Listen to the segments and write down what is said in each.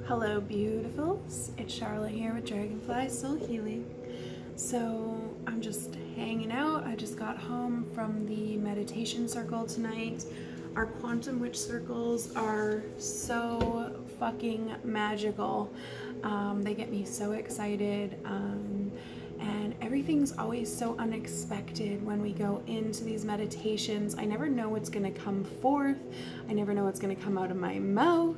Hello beautifuls, it's Charlotte here with Dragonfly Soul Healing. So I'm just hanging out. I just got home from the meditation circle tonight. Our quantum witch circles are so fucking magical. They get me so excited, and everything's always so unexpected when we go into these meditations. I never know what's gonna come forth. I never know what's gonna come out of my mouth.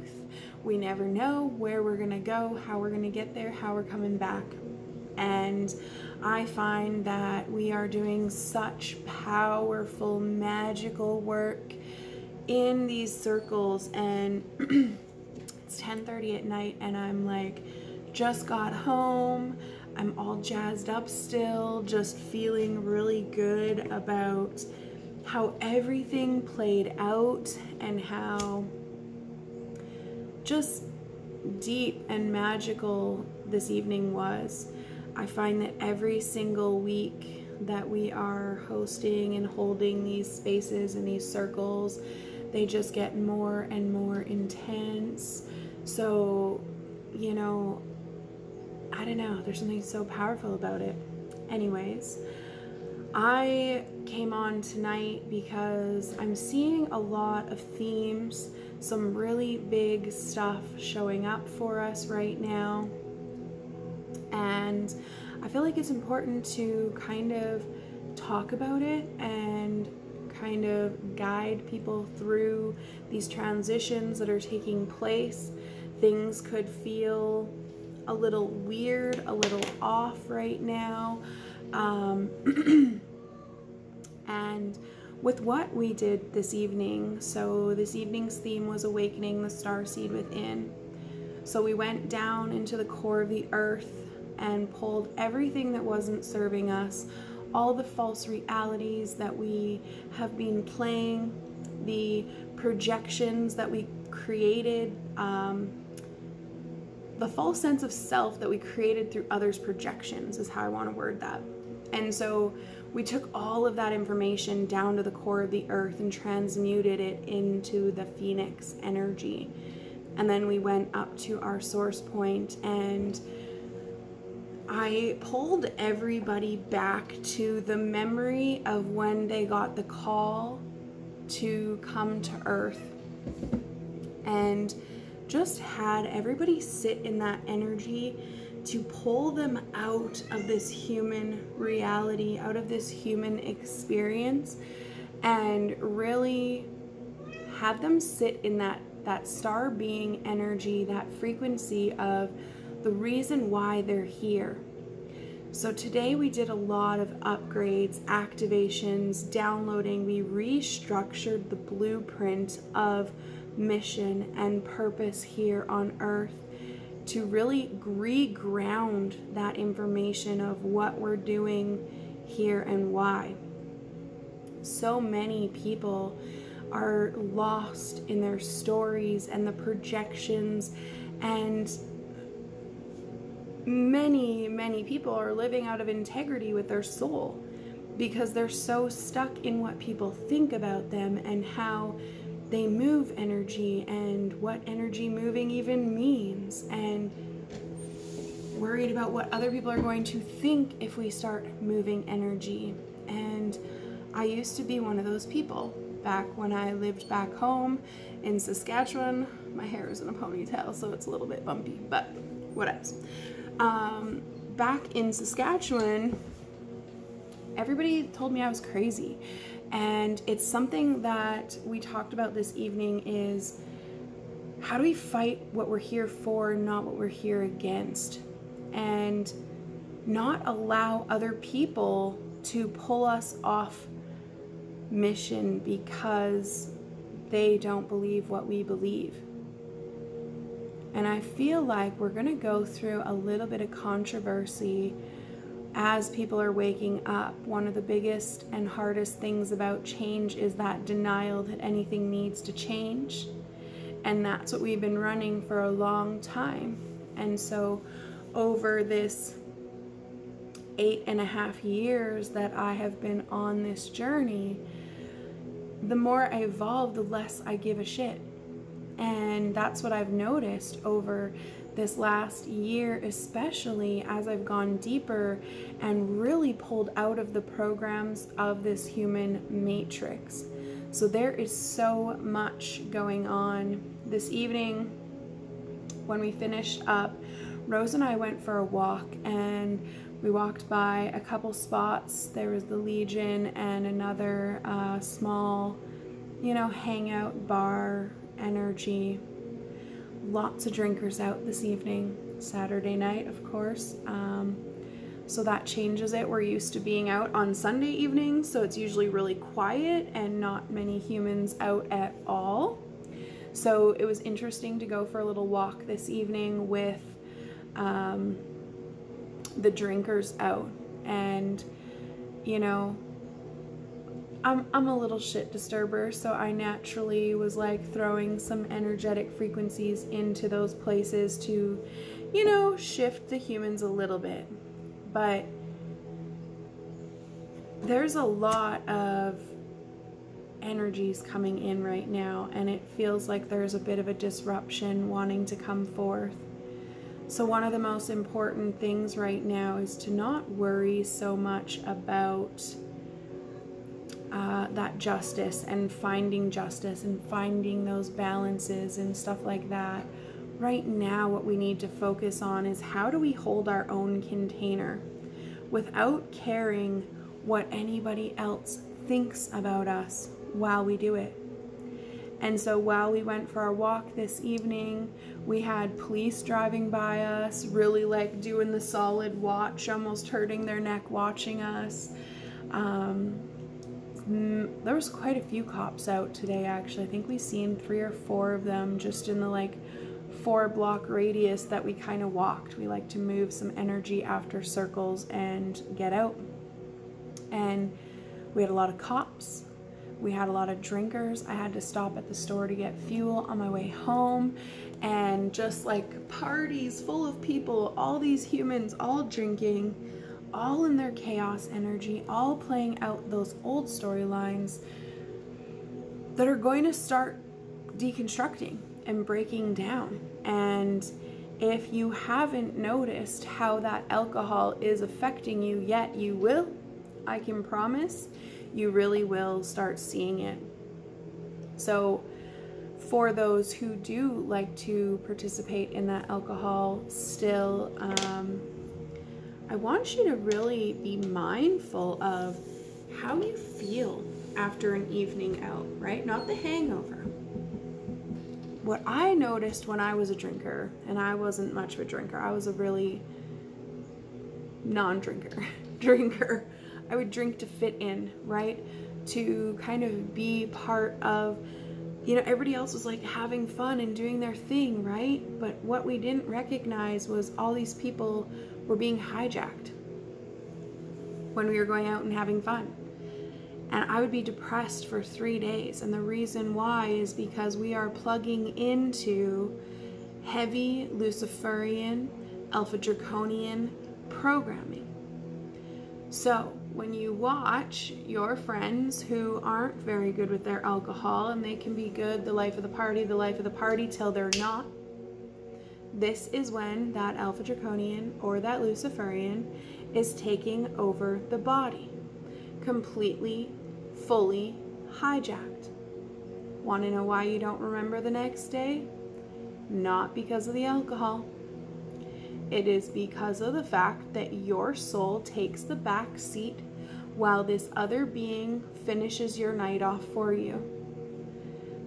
We never know where we're gonna go, how we're gonna get there, how we're coming back. And I find that we are doing such powerful, magical work in these circles, and it's 10:30 at night and I'm like, just got home. I'm all jazzed up still, just feeling really good about how everything played out and how just deep and magical this evening was. I find that every single week that we are hosting and holding these spaces and these circles, they just get more and more intense. So, you know, I don't know, there's something so powerful about it. Anyways, I came on tonight because I'm seeing a lot of themes, some really big stuff showing up for us right now. And I feel like it's important to kind of talk about it and kind of guide people through these transitions that are taking place. Things could feel a little weird, a little off right now. And with what we did this evening, so this evening's theme was awakening the starseed within. So we went down into the core of the earth and pulled everything that wasn't serving us, all the false realities that we have been playing, the projections that we created, the false sense of self that we created through others' projections is how I want to word that. And so we took all of that information down to the core of the earth and transmuted it into the phoenix energy. And then we went up to our source point and I pulled everybody back to the memory of when they got the call to come to earth, and just had everybody sit in that energy to pull them out of this human reality, out of this human experience, and really have them sit in that star being energy, that frequency of the reason why they're here. So today we did a lot of upgrades, activations, downloading. We restructured the blueprint of mission and purpose here on earth to really re-ground that information of what we're doing here and why. So many people are lost in their stories and the projections, and many people are living out of integrity with their soul because they're so stuck in what people think about them and how they move energy and what energy moving even means, and worried about what other people are going to think if we start moving energy. And I used to be one of those people back when I lived back home in Saskatchewan. My hair is in a ponytail, so it's a little bit bumpy, but what else? Back in Saskatchewan, everybody told me I was crazy. And it's something that we talked about this evening is, how do we fight what we're here for, not what we're here against? And not allow other people to pull us off mission because they don't believe what we believe. And I feel like we're going to go through a little bit of controversy as people are waking up. One of the biggest and hardest things about change is that denial that anything needs to change. And that's what we've been running for a long time. And so over this 8.5 years that I have been on this journey, the more I evolve, the less I give a shit. And that's what I've noticed over this last year, especially as I've gone deeper and really pulled out of the programs of this human matrix. So there is so much going on. This evening, when we finished up, Rose and I went for a walk, and we walked by a couple spots. There was the Legion and another small, hangout bar energy. Lots of drinkers out this evening. Saturday night, of course. So that changes it. We're used to being out on Sunday evenings, so it's usually really quiet and not many humans out at all. So it was interesting to go for a little walk this evening with the drinkers out. And, I'm a little shit disturber, so I naturally was like throwing some energetic frequencies into those places to, shift the humans a little bit. But there's a lot of energies coming in right now, and it feels like there's a bit of a disruption wanting to come forth. So one of the most important things right now is to not worry so much about that justice and finding those balances and stuff like that. Right now, what we need to focus on is how do we hold our own container without caring what anybody else thinks about us while we do it. And so while we went for our walk this evening, we had police driving by us, really like doing the solid watch, almost hurting their neck watching us. There was quite a few cops out today, actually. I think we seen 3 or 4 of them just in the 4-block radius that we kind of walked. We like to move some energy after circles and get out. And we had a lot of cops. We had a lot of drinkers. I had to stop at the store to get fuel on my way home, and just like parties full of people, all these humans all drinking, all in their chaos energy, all playing out those old storylines that are going to start deconstructing and breaking down. And if you haven't noticed how that alcohol is affecting you yet, you will. I can promise you really will start seeing it. So for those who do like to participate in that alcohol still, I want you to really be mindful of how you feel after an evening out, right? Not the hangover. What I noticed when I was a drinker, and I wasn't much of a drinker, I was a really drinker. I would drink to fit in, right? To kind of be part of, everybody else was like having fun and doing their thing, right? But what we didn't recognize was all these people were being hijacked when we were going out and having fun. And I would be depressed for 3 days. And the reason why is because we are plugging into heavy Luciferian, Alpha Draconian programming. So when you watch your friends who aren't very good with their alcohol, and they can be good the life of the party till they're not, this is when that Alpha Draconian or that Luciferian is taking over the body, completely, fully hijacked. Want to know why you don't remember the next day? Not because of the alcohol. It is because of the fact that your soul takes the back seat while this other being finishes your night off for you.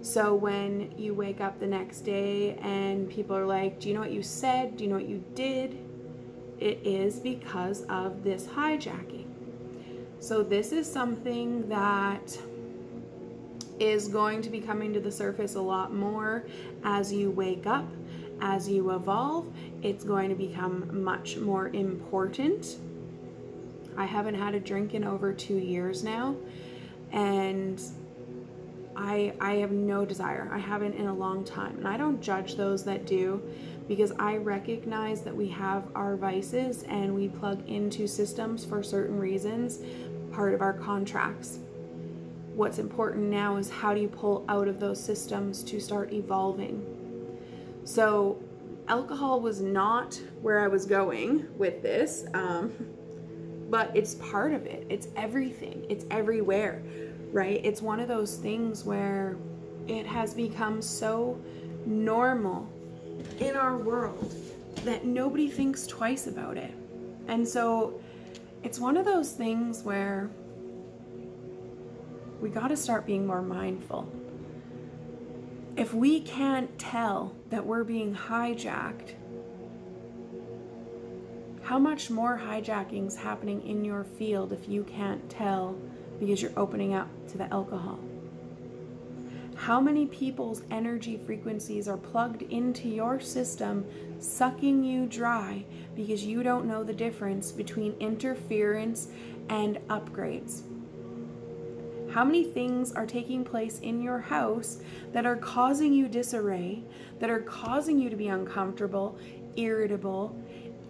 So when you wake up the next day and people are like, do you know what you said? Do you know what you did? It is because of this hijacking. So this is something that is going to be coming to the surface a lot more as you wake up, as you evolve. It's going to become much more important. I haven't had a drink in over 2 years now, and I have no desire. I haven't in a long time. And I don't judge those that do, because I recognize that we have our vices and we plug into systems for certain reasons, part of our contracts. What's important now is how do you pull out of those systems to start evolving. So alcohol was not where I was going with this, but it's part of it. It's everything. It's everywhere, right? It's one of those things where it has become so normal in our world that nobody thinks twice about it. And so it's one of those things where we got to start being more mindful. If we can't tell that we're being hijacked, how much more hijacking's happening in your field if you can't tell because you're opening up to the alcohol? How many people's energy frequencies are plugged into your system, sucking you dry because you don't know the difference between interference and upgrades? How many things are taking place in your house that are causing you disarray, that are causing you to be uncomfortable, irritable,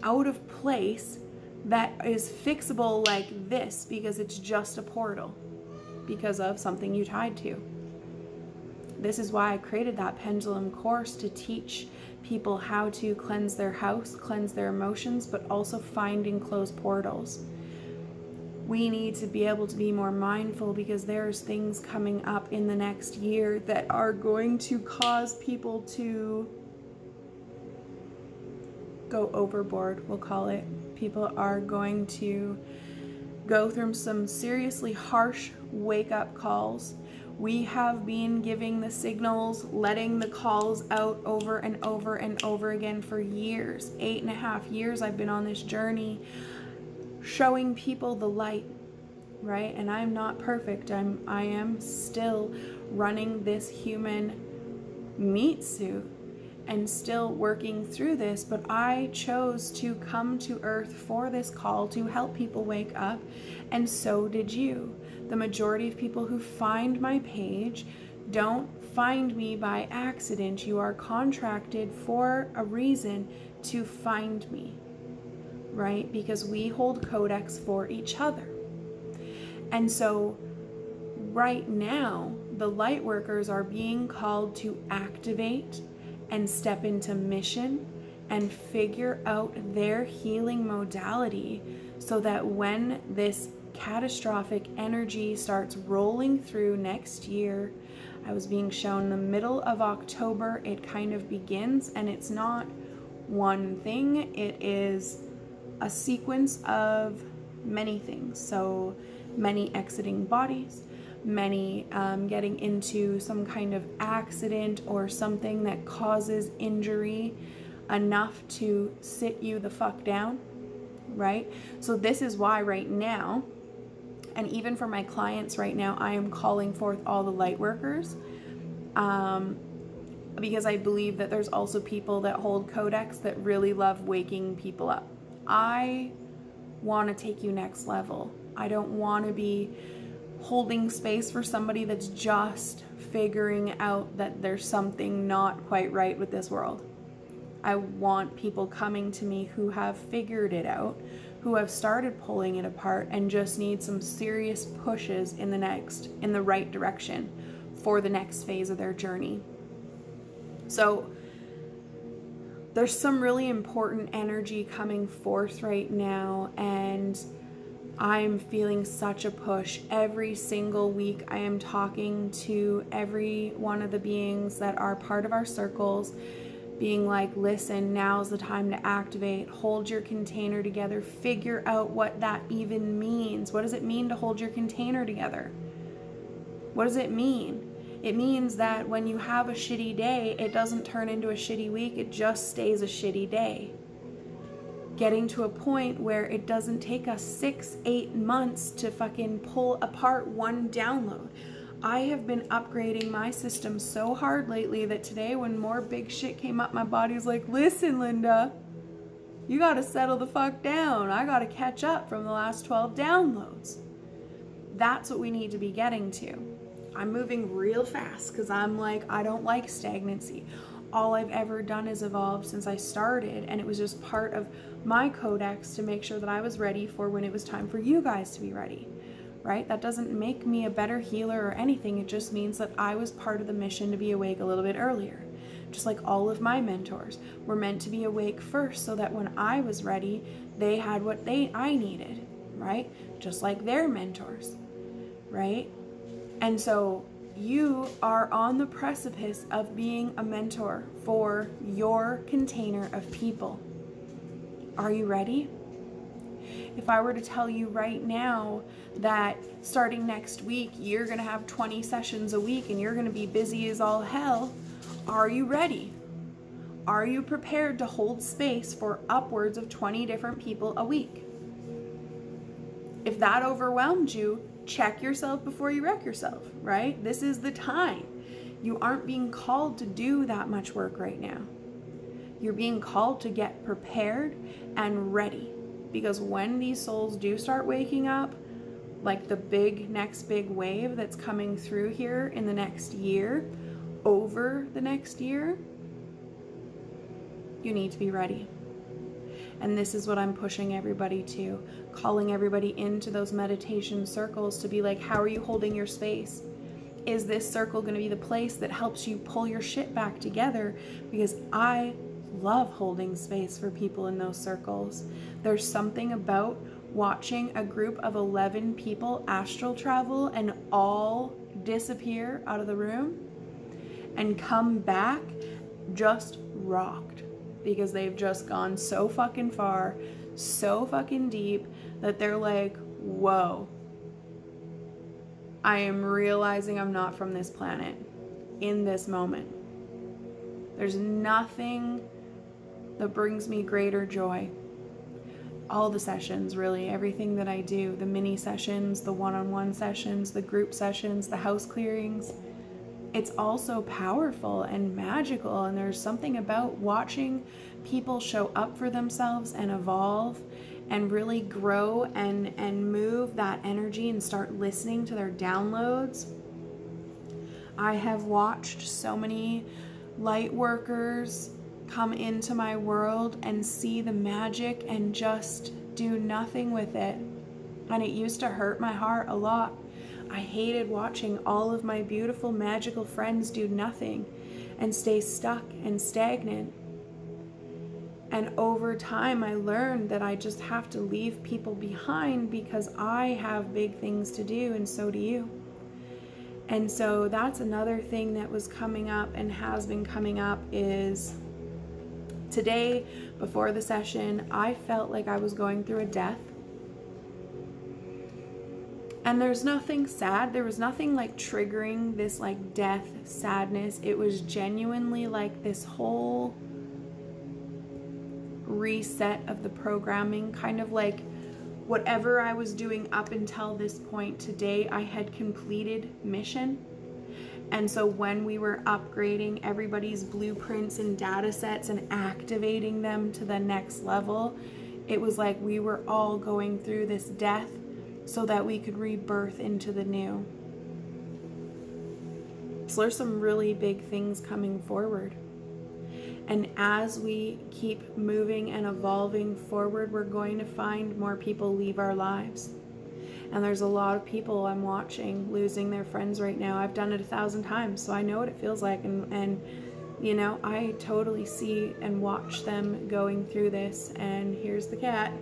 out of place, that is fixable like this because it's just a portal because of something you tied to? This is why I created that pendulum course, to teach people how to cleanse their house, cleanse their emotions, but also find and close portals. We need to be able to be more mindful because there's things coming up in the next year that are going to cause people to go overboard, we'll call it. People are going to go through some seriously harsh wake-up calls. We have been giving the signals, letting the calls out over and over and over again for years. 8.5 years I've been on this journey, showing people the light, right? And I'm not perfect. I am still running this human meat suit and still working through this, but I chose to come to earth for this call to help people wake up, and so did you. The majority of people who find my page don't find me by accident. You are contracted for a reason to find me, right? Because we hold codex for each other. And so right now, the light workers are being called to activate and step into mission and figure out their healing modality so that when this catastrophic energy starts rolling through next year, I was being shown the middle of October, it kind of begins, and it's not one thing, it is a sequence of many things. So many exiting bodies, many getting into some kind of accident or something that causes injury enough to sit you the fuck down, right? So this is why right now, and even for my clients right now, I am calling forth all the light workers, because I believe that there's also people that hold codex that really love waking people up. I want to take you next level. I don't want to be holding space for somebody that's just figuring out that there's something not quite right with this world. I want people coming to me who have figured it out, who have started pulling it apart and just need some serious pushes in the right direction for the next phase of their journey. So there's some really important energy coming forth right now, and I'm feeling such a push. Every single week I am talking to every one of the beings that are part of our circles, being like, listen, now's the time to activate, hold your container together, figure out what that even means. What does it mean to hold your container together? What does it mean? It means that when you have a shitty day, it doesn't turn into a shitty week, it just stays a shitty day. Getting to a point where it doesn't take us 6-8 months to fucking pull apart one download. I have been upgrading my system so hard lately that today when more big shit came up, my body's like, listen, Linda, you gotta settle the fuck down. I gotta catch up from the last 12 downloads. That's what we need to be getting to. I'm moving real fast because I'm like, I don't like stagnancy. All I've ever done is evolve since I started, and it was just part of my codex to make sure that I was ready for when it was time for you guys to be ready, right? That doesn't make me a better healer or anything. It just means that I was part of the mission to be awake a little bit earlier. Just like all of my mentors were meant to be awake first so that when I was ready, they had what I needed, right? Just like their mentors, right? And so you are on the precipice of being a mentor for your container of people. Are you ready? If I were to tell you right now that starting next week, you're going to have 20 sessions a week and you're going to be busy as all hell, are you ready? Are you prepared to hold space for upwards of 20 different people a week? If that overwhelmed you, check yourself before you wreck yourself, right? This is the time. You aren't being called to do that much work right now. You're being called to get prepared and ready. Because when these souls do start waking up, like the next big wave that's coming through here in the next year, over the next year, you need to be ready. And this is what I'm pushing everybody to, calling everybody into those meditation circles to be like, how are you holding your space? Is this circle going to be the place that helps you pull your shit back together? Because I love holding space for people in those circles. There's something about watching a group of 11 people astral travel and all disappear out of the room and come back just rocked, because they've just gone so fucking far, so fucking deep, that they're like, whoa, I am realizing I'm not from this planet in this moment. There's nothing that brings me greater joy. All the sessions, really, everything that I do, the mini sessions, the one-on-one sessions, the group sessions, the house clearings, it's also powerful and magical. And there's something about watching people show up for themselves and evolve and really grow and move that energy and start listening to their downloads. I have watched so many light workers come into my world and see the magic and just do nothing with it. And it used to hurt my heart a lot. I hated watching all of my beautiful magical friends do nothing and stay stuck and stagnant. And over time, I learned that I just have to leave people behind because I have big things to do, and so do you. And so that's another thing that was coming up and has been coming up is today, before the session, I felt like I was going through a death. And there's nothing sad. There was nothing like triggering this like death sadness. It was genuinely like this whole reset of the programming, kind of like whatever I was doing up until this point today, I had completed mission. And so when we were upgrading everybody's blueprints and data sets and activating them to the next level, it was like we were all going through this death so that we could rebirth into the new. So there's some really big things coming forward. And as we keep moving and evolving forward, we're going to find more people leave our lives. And there's a lot of people I'm watching losing their friends right now. I've done it 1,000 times, so I know what it feels like. And you know, I totally see and watch them going through this. And here's the cat.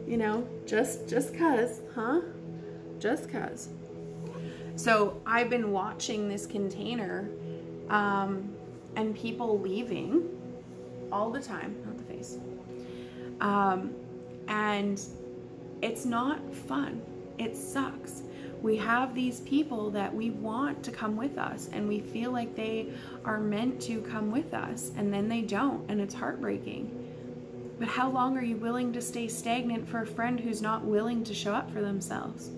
You know, just cuz, huh? Just cuz. So I've been watching this container and people leaving all the time, not the face. And it's not fun. It sucks. We have these people that we want to come with us and we feel like they are meant to come with us, and then they don't, and it's heartbreaking. But how long are you willing to stay stagnant for a friend who's not willing to show up for themselves?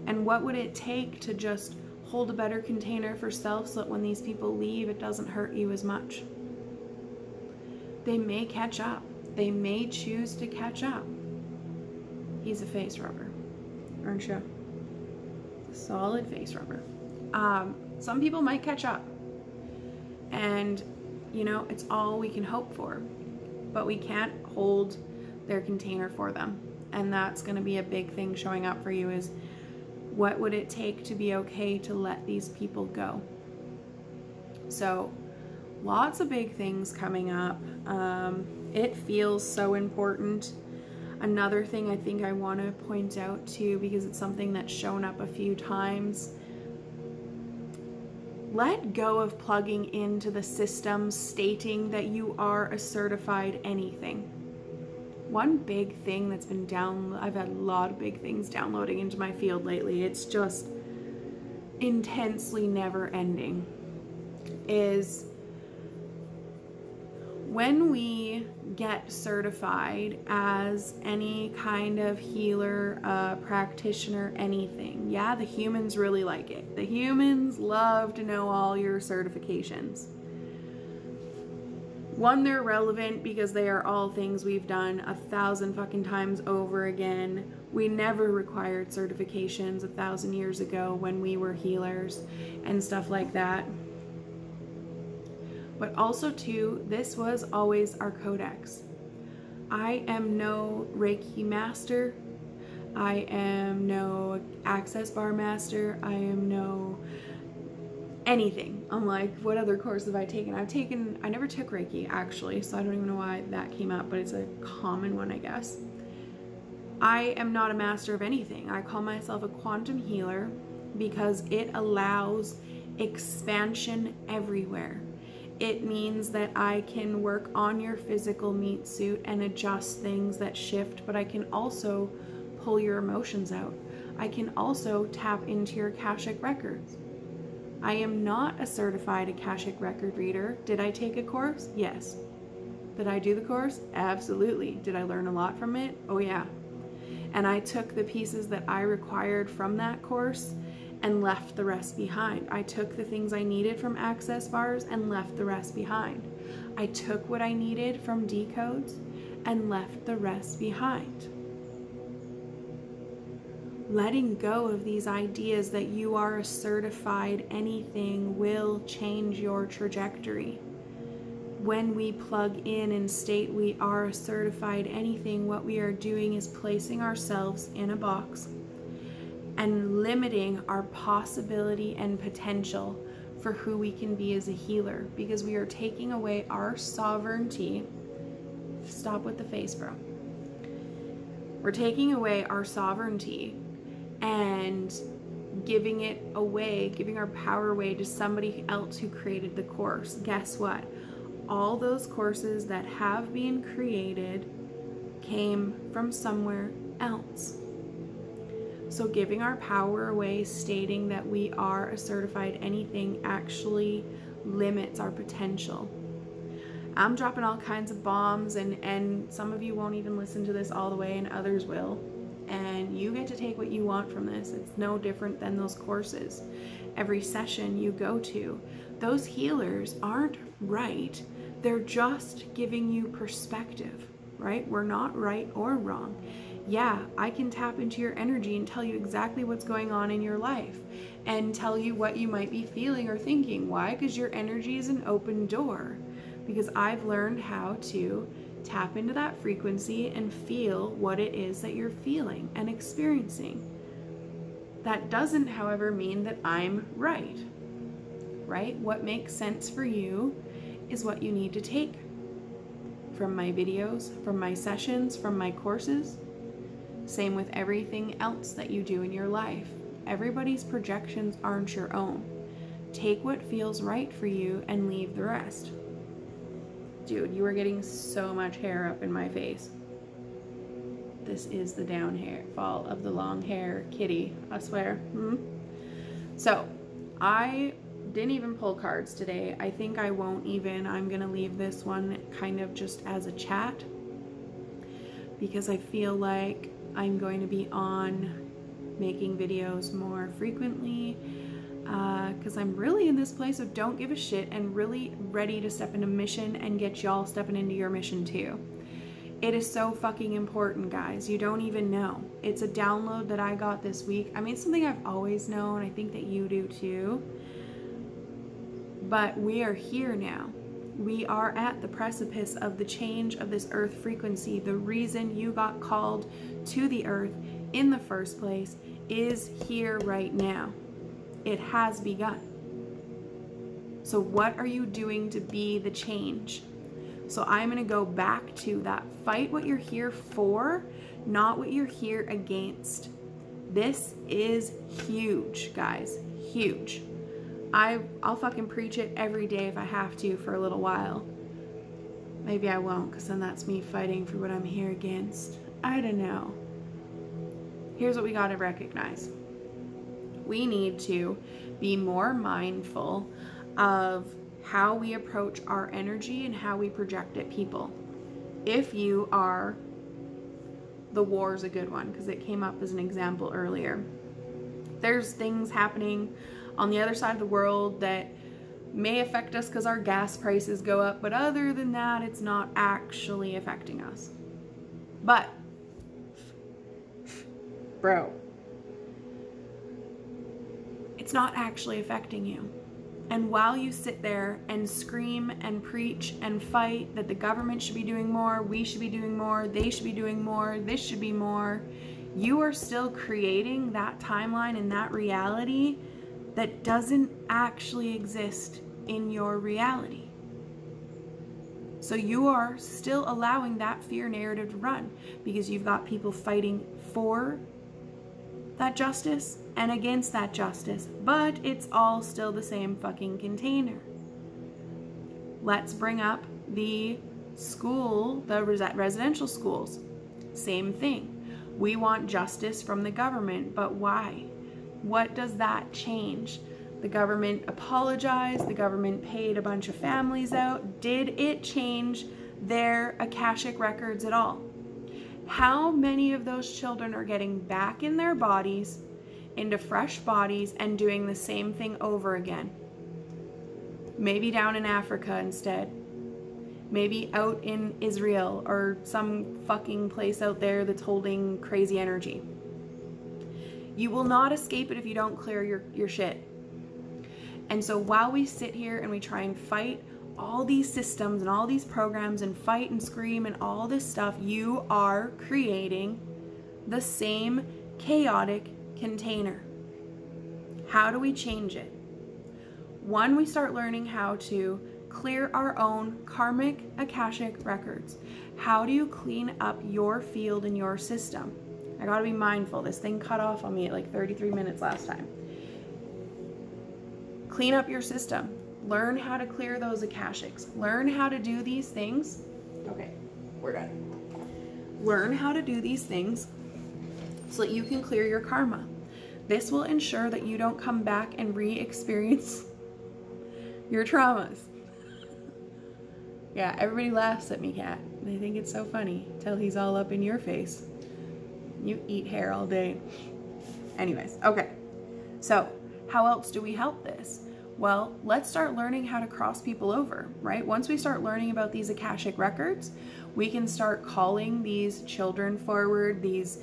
And what would it take to just hold a better container for self so that when these people leave, it doesn't hurt you as much? They may catch up. They may choose to catch up. He's a face rubber, aren't you? Solid face rubber. Some people might catch up. And, you know, it's all we can hope for. But we can't hold their container for them. And that's going to be a big thing showing up for you, is what would it take to be okay to let these people go? So lots of big things coming up. It feels so important. Another thing I think I want to point out too, because it's something that's shown up a few times, let go of plugging into the system stating that you are a certified anything. One big thing that's been I've had a lot of big things downloading into my field lately, it's just intensely never ending, is when we get certified as any kind of healer, practitioner, anything. Yeah, the humans really like it. The humans love to know all your certifications. One, they're relevant because they are all things we've done 1,000 fucking times over again. We never required certifications 1,000 years ago when we were healers and stuff like that. But also too, this was always our codex. I am no Reiki master. I am no access bar master. I am no anything. I'm like, what other course have I taken? I never took Reiki actually, so I don't even know why that came up, but it's a common one, I guess. I am not a master of anything. I call myself a quantum healer because it allows expansion everywhere. It means that I can work on your physical meat suit and adjust things that shift, but I can also pull your emotions out. I can also tap into your Akashic records. I am not a certified Akashic record reader. Did I take a course? Yes. Did I do the course? Absolutely. Did I learn a lot from it? Oh yeah. And I took the pieces that I required from that course and left the rest behind. I took the things I needed from access bars and left the rest behind. I took what I needed from decodes and left the rest behind. Letting go of these ideas that you are a certified anything will change your trajectory. When we plug in and state we are a certified anything, what we are doing is placing ourselves in a box and limiting our possibility and potential for who we can be as a healer, because we are taking away our sovereignty. Stop with the face, bro. We're taking away our sovereignty and giving it away, giving our power away to somebody else who created the course. Guess what? All those courses that have been created came from somewhere else. So giving our power away, stating that we are a certified anything, actually limits our potential. I'm dropping all kinds of bombs, and some of you won't even listen to this all the way and others will. And you get to take what you want from this. It's no different than those courses. Every session you go to, those healers aren't right. They're just giving you perspective, right? We're not right or wrong. Yeah, I can tap into your energy and tell you exactly what's going on in your life and tell you what you might be feeling or thinking. Why? Because your energy is an open door. Because I've learned how to tap into that frequency and feel what it is that you're feeling and experiencing. That doesn't, however, mean that I'm right? What makes sense for you is what you need to take from my videos, from my sessions, from my courses. Same with everything else that you do in your life. Everybody's projections aren't your own. Take what feels right for you and leave the rest. Dude, you are getting so much hair up in my face. This is the downfall of the long hair kitty, I swear. So, I didn't even pull cards today. I think I won't even. I'm gonna leave this one kind of just as a chat, because I feel like I'm going to be on making videos more frequently, because I'm really in this place of don't give a shit and really ready to step into mission and get y'all stepping into your mission too. It is so fucking important, guys. You don't even know. It's a download that I got this week. I mean, it's something I've always known. I think that you do too. But we are here now. We are at the precipice of the change of this earth frequency. The reason you got called to the earth in the first place is here right now. It has begun. So what are you doing to be the change? So I'm going to go back to that. Fight what you're here for, not what you're here against. This is huge, guys. Huge. I'll fucking preach it every day if I have to for a little while. Maybe I won't, because then that's me fighting for what I'm here against. I don't know. Here's what we got to recognize. We need to be more mindful of how we approach our energy and how we project at people. If you are, the war is a good one because it came up as an example earlier. There's things happening on the other side of the world that may affect us because our gas prices go up, but other than that, it's not actually affecting us. But, bro, it's not actually affecting you. And while you sit there and scream and preach and fight that the government should be doing more, we should be doing more, they should be doing more, this should be more, you are still creating that timeline and that reality that doesn't actually exist in your reality. So you are still allowing that fear narrative to run because you've got people fighting for that justice and against that justice, but it's all still the same fucking container. Let's bring up the school, the residential schools. Same thing. We want justice from the government, but why? What does that change? The government apologized, the government paid a bunch of families out. Did it change their Akashic records at all? How many of those children are getting back in their bodies, into fresh bodies, and doing the same thing over again? Maybe down in Africa instead. Maybe out in Israel or some fucking place out there that's holding crazy energy. You will not escape it if you don't clear your shit. And so while we sit here and we try and fight all these systems and all these programs and fight and scream and all this stuff, you are creating the same chaotic container. How do we change it? One, we start learning how to clear our own karmic Akashic records. How do you clean up your field and your system? I gotta be mindful. This thing cut off on me at like 33 minutes last time. Clean up your system. Learn how to clear those Akashics. Learn how to do these things. Okay, we're done. Learn how to do these things so that you can clear your karma. This will ensure that you don't come back and re-experience your traumas. Yeah, everybody laughs at me, Kat. They think it's so funny till he's all up in your face. You eat hair all day. Anyways, okay. So, how else do we help this? Well, let's start learning how to cross people over, right? Once we start learning about these Akashic records, we can start calling these children forward, these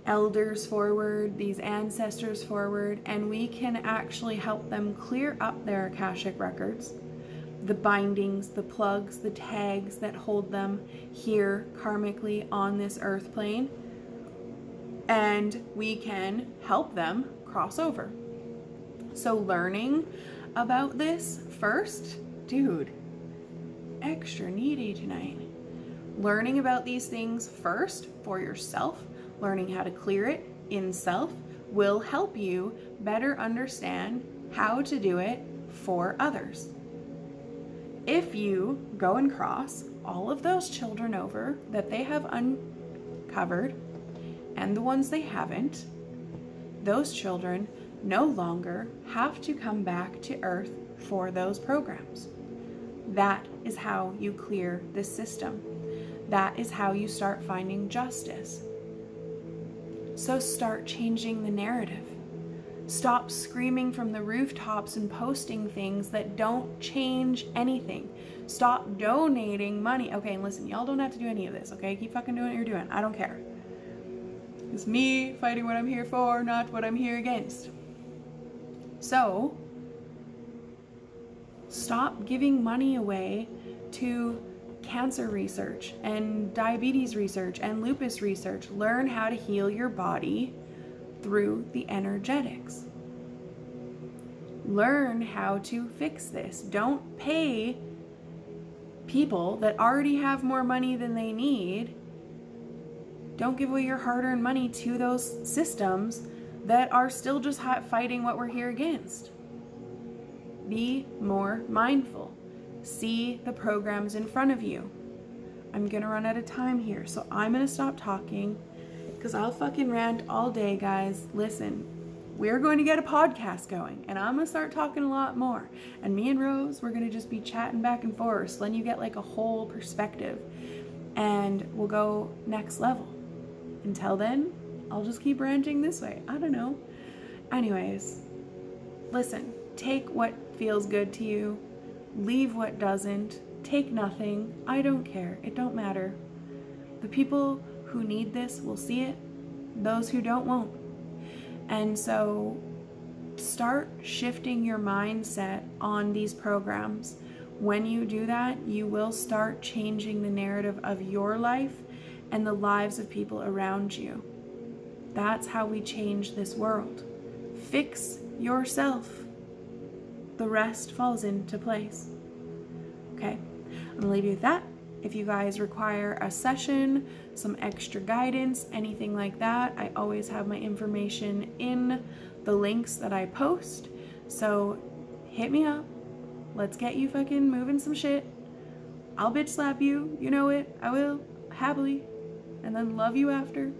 elders forward, these ancestors forward, and we can actually help them clear up their Akashic records, the bindings, the plugs, the tags that hold them here karmically on this earth plane, and we can help them cross over. So learning about this first, dude, extra needy tonight. Learning about these things first for yourself, learning how to clear it in self, will help you better understand how to do it for others. If you go and cross all of those children over that they have uncovered and the ones they haven't, those children no longer have to come back to Earth for those programs. That is how you clear this system. That is how you start finding justice. So start changing the narrative. Stop screaming from the rooftops and posting things that don't change anything. Stop donating money. Okay, and listen, y'all don't have to do any of this, okay? Keep fucking doing what you're doing. I don't care. It's me fighting what I'm here for, not what I'm here against. So, stop giving money away to cancer research and diabetes research and lupus research. Learn how to heal your body through the energetics. Learn how to fix this. Don't pay people that already have more money than they need. Don't give away your hard-earned money to those systems that are still just fighting what we're here against. Be more mindful. See the programs in front of you. I'm gonna run out of time here, so I'm gonna stop talking because I'll fucking rant all day, guys. Listen, we're going to get a podcast going, and I'm gonna start talking a lot more. And me and Rose, we're gonna just be chatting back and forth, so then you get like a whole perspective, and we'll go next level. Until then, I'll just keep ranting this way. I don't know. Anyways, listen, take what feels good to you, leave what doesn't, take nothing. I don't care. It don't matter. The people who need this will see it. Those who don't won't. And so start shifting your mindset on these programs. When you do that, you will start changing the narrative of your life and the lives of people around you. That's how we change this world. Fix yourself. The rest falls into place. Okay, I'm gonna leave you with that. If you guys require a session, some extra guidance, anything like that, I always have my information in the links that I post. So hit me up. Let's get you fucking moving some shit. I'll bitch slap you. You know it. I will. Happily. And then love you after.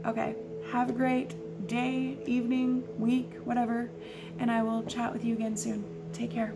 Okay. Have a great day, evening, week, whatever. And I will chat with you again soon. Take care.